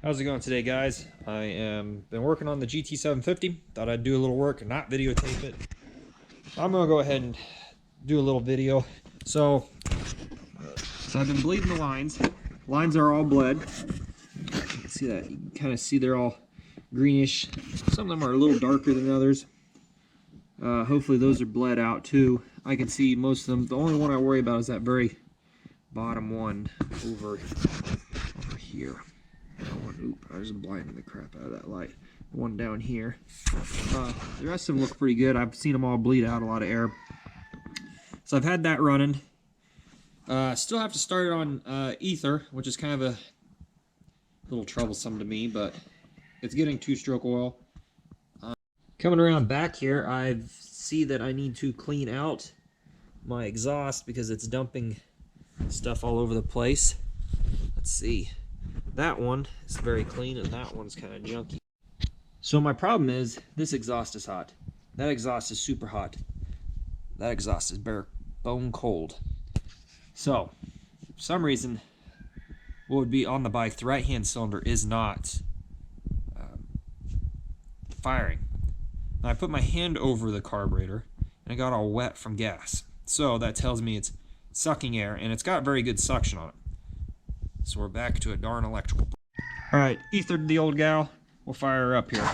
How's it going today, guys? I am been working on the GT750. Thought I'd do a little work and not videotape it. I'm gonna go ahead and do a little video. So I've been bleeding the lines. Lines are all bled. You can see that. You can kind of see they're all greenish. Some of them are a little darker than others. Hopefully those are bled out too. I can see most of them. The only one I worry about is that very bottom one over here. Oop, I was blinding the crap out of that light. One down here. The rest of them look pretty good. I've seen them all bleed out a lot of air. So I've had that running. Still have to start it on ether, which is kind of a little troublesome to me, but it's getting two-stroke oil. Coming around back here, I see that I need to clean out my exhaust because it's dumping stuff all over the place. Let's see. That one is very clean and that one's kind of junky. So my problem is this exhaust is hot. That exhaust is super hot. That exhaust is bare bone cold. So for some reason what would be on the bike, the right hand cylinder is not firing. Now I put my hand over the carburetor and I got all wet from gas. So that tells me it's sucking air and it's got very good suction on it. So we're back to a darn electrical. Alright, ethered the old gal. We'll fire her up here.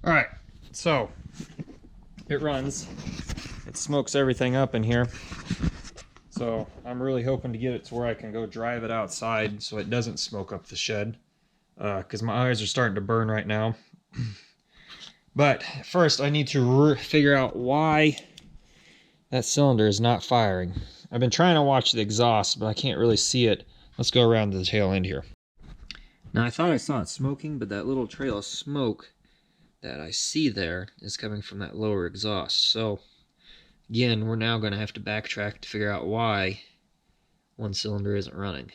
Alright, so it runs. It smokes everything up in here. So I'm really hoping to get it to where I can go drive it outside so it doesn't smoke up the shed. Because my eyes are starting to burn right now. But first I need to figure out why that cylinder is not firing. I've been trying to watch the exhaust, but I can't really see it. Let's go around to the tail end here. Now I thought I saw it smoking, but that little trail of smoke that I see there is coming from that lower exhaust. So again, we're now going to have to backtrack to figure out why one cylinder isn't running.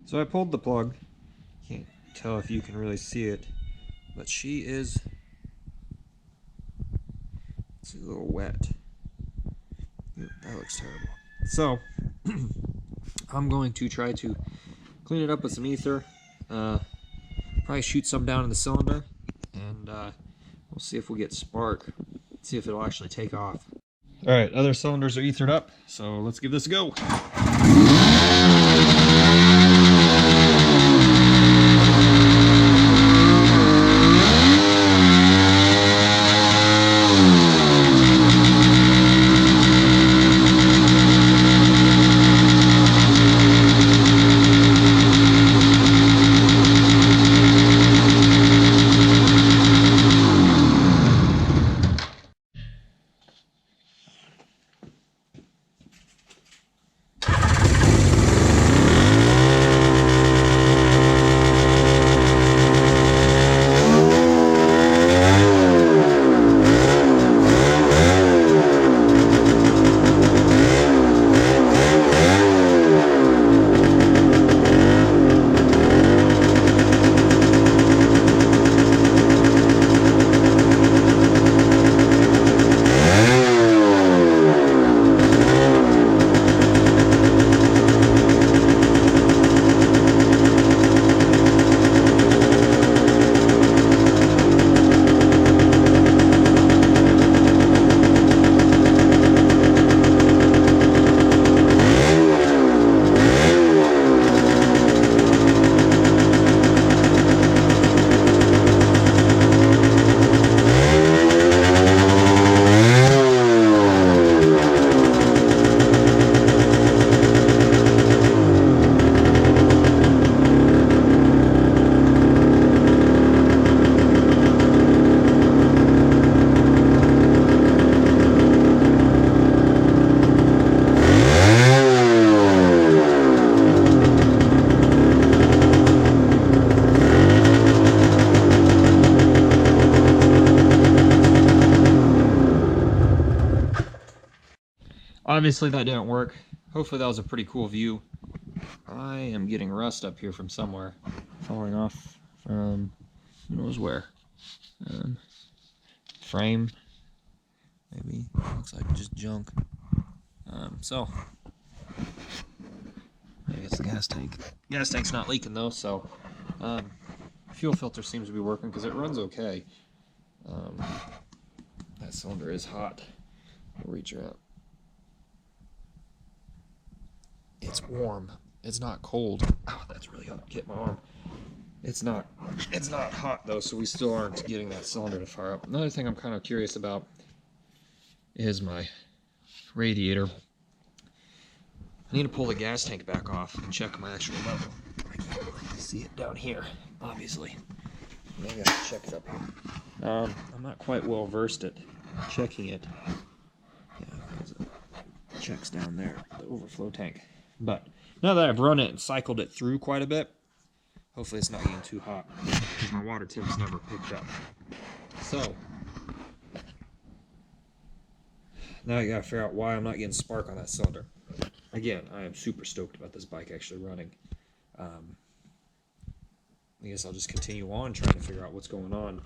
So I pulled the plug. Can't tell if you can really see it, but it's a little wet. That looks terrible. So I'm going to try to clean it up with some ether, probably shoot some down in the cylinder, and we'll see if we get spark, see if it'll actually take off. Alright, other cylinders are ethered up, so let's give this a go. Obviously that didn't work. Hopefully that was a pretty cool view. I am getting rust up here from somewhere. Falling off from who knows where. Frame. Maybe. Looks like just junk. So maybe it's the gas tank. Gas tank's not leaking though, so fuel filter seems to be working because it runs okay. That cylinder is hot. I'll reach around. It's warm. It's not cold. Oh, that's really hot. Get my arm. It's not hot though, so we still aren't getting that cylinder to fire up. Another thing I'm kind of curious about is my radiator. I need to pull the gas tank back off and check my actual level. I can't really see it down here, obviously. Maybe I can check it up here. I'm not quite well versed at checking it. Yeah, because it checks down there, the overflow tank. But now that I've run it and cycled it through quite a bit, hopefully it's not getting too hot because my water temp's never picked up. So now I gotta figure out why I'm not getting spark on that cylinder. Again, I am super stoked about this bike actually running. I guess I'll just continue on trying to figure out what's going on.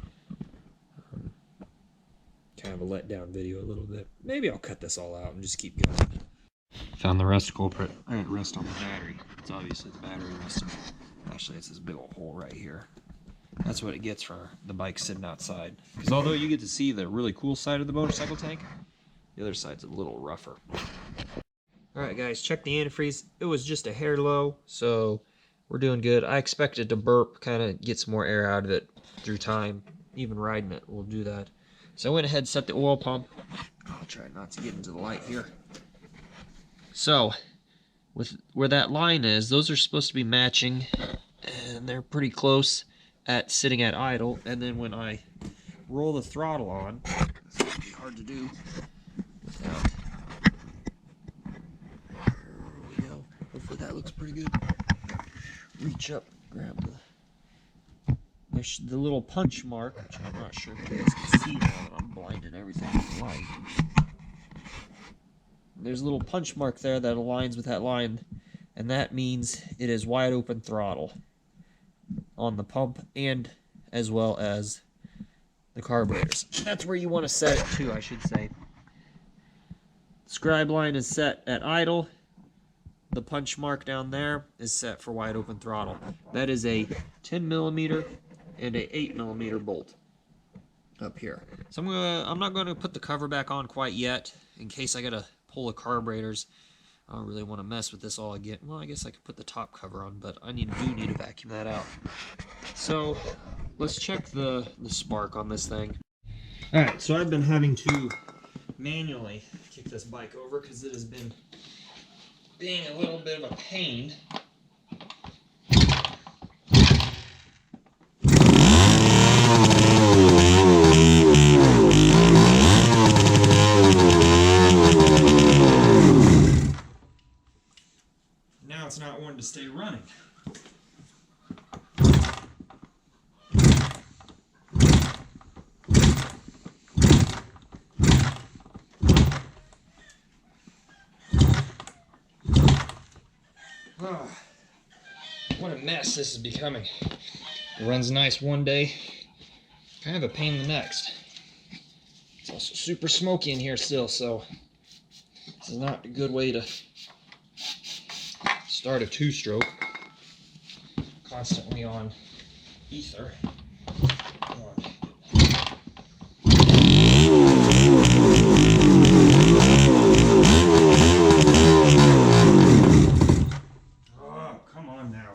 Kind of a letdown video a little bit. Maybe I'll cut this all out and just keep going. Found the rust culprit. I had rust on the battery. It's obviously the battery rusted. Actually, it's this big old hole right here. That's what it gets for the bike sitting outside. Because although you get to see the really cool side of the motorcycle tank, the other side's a little rougher. Alright guys, check the antifreeze. It was just a hair low, so we're doing good. I expected to burp, kind of get some more air out of it through time. Even riding it will do that. So I went ahead and set the oil pump. I'll try not to get into the light here. So, with where that line is, those are supposed to be matching, and they're pretty close at sitting at idle. And then when I roll the throttle on, it's going to be hard to do without. There we go. Hopefully that looks pretty good. Reach up, grab the little punch mark, which I'm not sure if you guys can see now that I'm blinding everything with light. There's a little punch mark there that aligns with that line, and that means it is wide open throttle on the pump and as well as the carburetors. That's where you want to set it to, I should say. Scribe line is set at idle. The punch mark down there is set for wide open throttle. That is a 10mm and a 8mm bolt up here. So I'm not going to put the cover back on quite yet in case I gotta pull the carburetors. I don't really want to mess with this all again. Well, I guess I could put the top cover on, but I do need to vacuum that out. So let's check the spark on this thing. Alright, so I've been having to manually kick this bike over because it has been being a little bit of a pain. Now it's not wanting to stay running. Oh, what a mess this is becoming. It runs nice one day, kind of a pain the next. It's also super smoky in here still, so this is not a good way to start a two-stroke. Constantly on ether. Oh, come on now.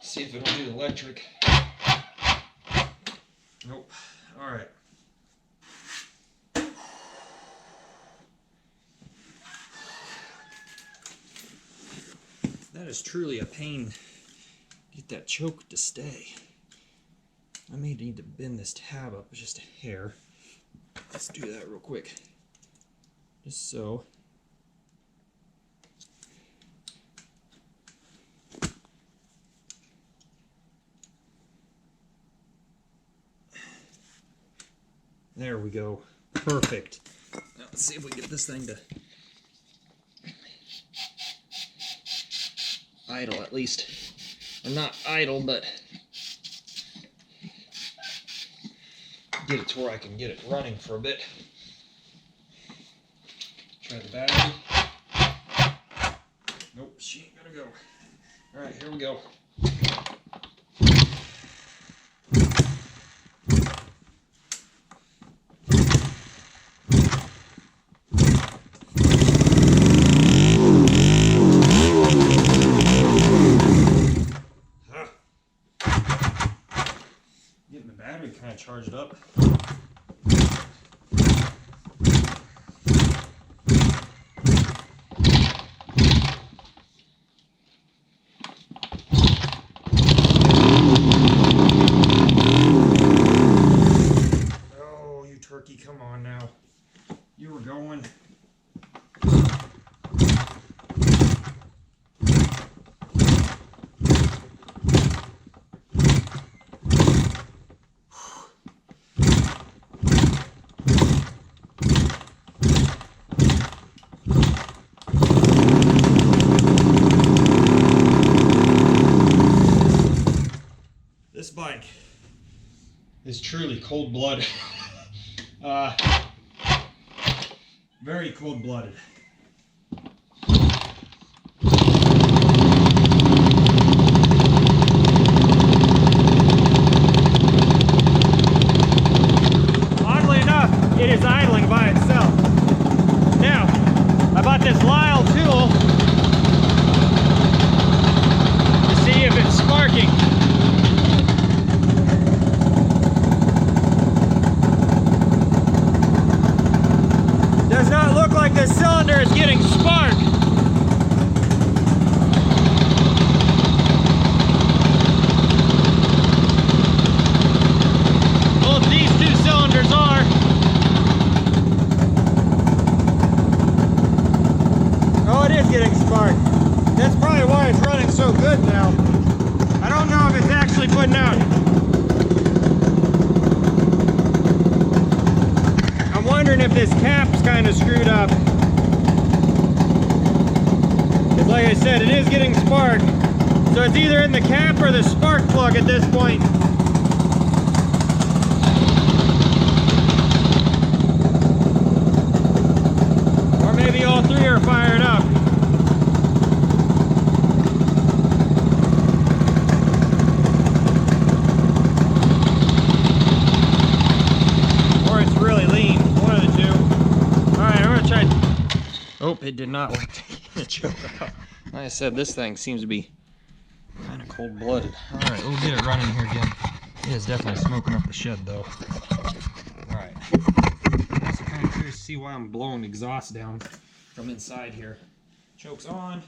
See if it'll do electric. Nope. All right. That is truly a pain. Get that choke to stay. I may need to bend this tab up just a hair. Let's do that real quick. Just so. There we go. Perfect. Now let's see if we can get this thing to idle at least. Or not idle, but get it to where I can get it running for a bit. Try the battery. Nope, she ain't gonna go. Alright, here we go. Getting the battery kind of charged up. Turkey, come on now. You were going. This bike is truly cold-blooded. Very cold-blooded. Oddly enough, it is idling by itself. Now, I bought this Lyle tool to see if it's sparking. Does not look like the cylinder is getting spark. Both these two cylinders are. Oh, it is getting spark. That's probably why it's running so good now. I don't know if it's actually putting out. I'm wondering if this cap's kind of screwed up. Because like I said, it is getting spark. So it's either in the cap or the spark plug at this point. Or maybe all three are fired up. Or it's really lean. One of the two. Alright, I'm gonna try. Oh, it did not like to get a choke out. Like I said, this thing seems to be kind of cold-blooded. Alright, we'll get it running here again. It is definitely smoking up the shed though. Alright. I'm also kind of curious to see why I'm blowing exhaust down from inside here. Choke's on.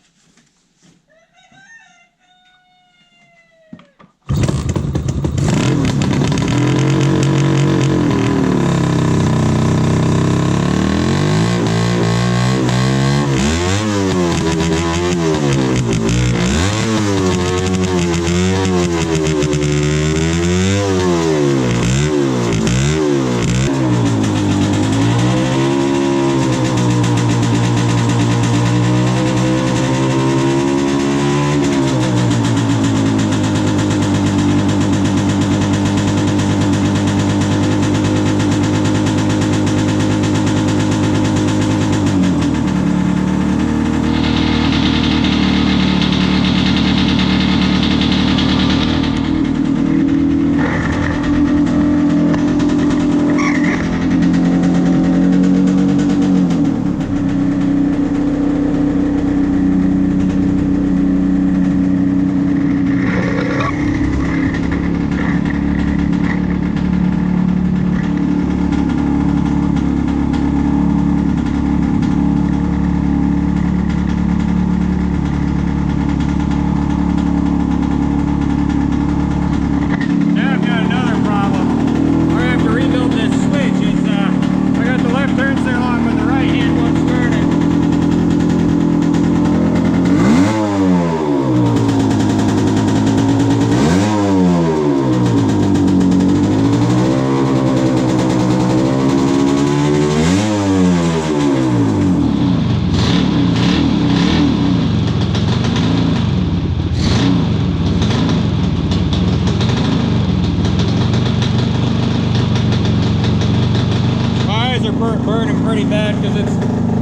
burning pretty bad because it's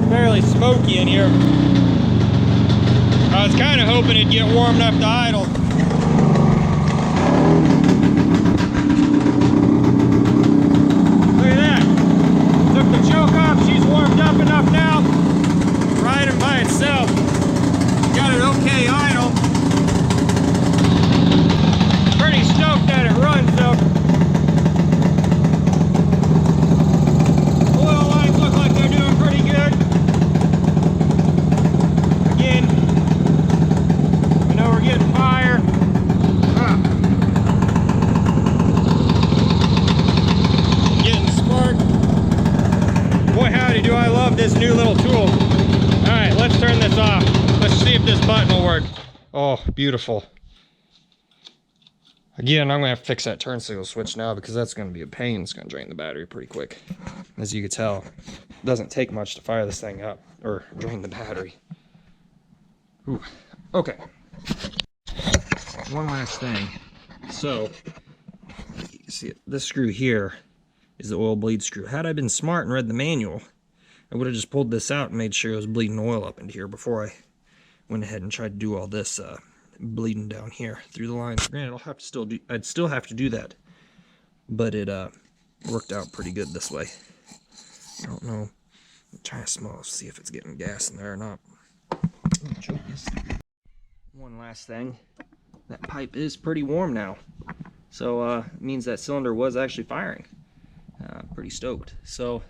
fairly smoky in here. I was kind of hoping it'd get warm enough to idle. Look at that. Took the choke off. She's warmed up enough now. Riding by itself. Got it okay idle. Pretty stoked that it runs though. Oil lines look like they're doing pretty good. Again, we know we're getting fire. Getting spark. Boy howdy do I love this new little tool. Alright, let's turn this off. Let's see if this button will work. Oh, beautiful. Again, I'm going to have to fix that turn signal switch now because that's going to be a pain. It's going to drain the battery pretty quick. As you can tell, it doesn't take much to fire this thing up or drain the battery. Ooh. Okay. One last thing. So, you can see it. This screw here is the oil bleed screw. Had I been smart and read the manual, I would have just pulled this out and made sure it was bleeding oil up into here before I went ahead and tried to do all this bleeding down here through the lines. Granted, I'd still have to do that, but it worked out pretty good this way. I don't know. I'm trying to smell, see if it's getting gas in there or not. One last thing, that pipe is pretty warm now, so it means that cylinder was actually firing. Pretty stoked. So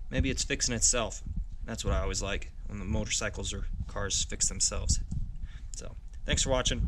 maybe it's fixing itself. That's what I always like when the motorcycles or cars fix themselves. So thanks for watching.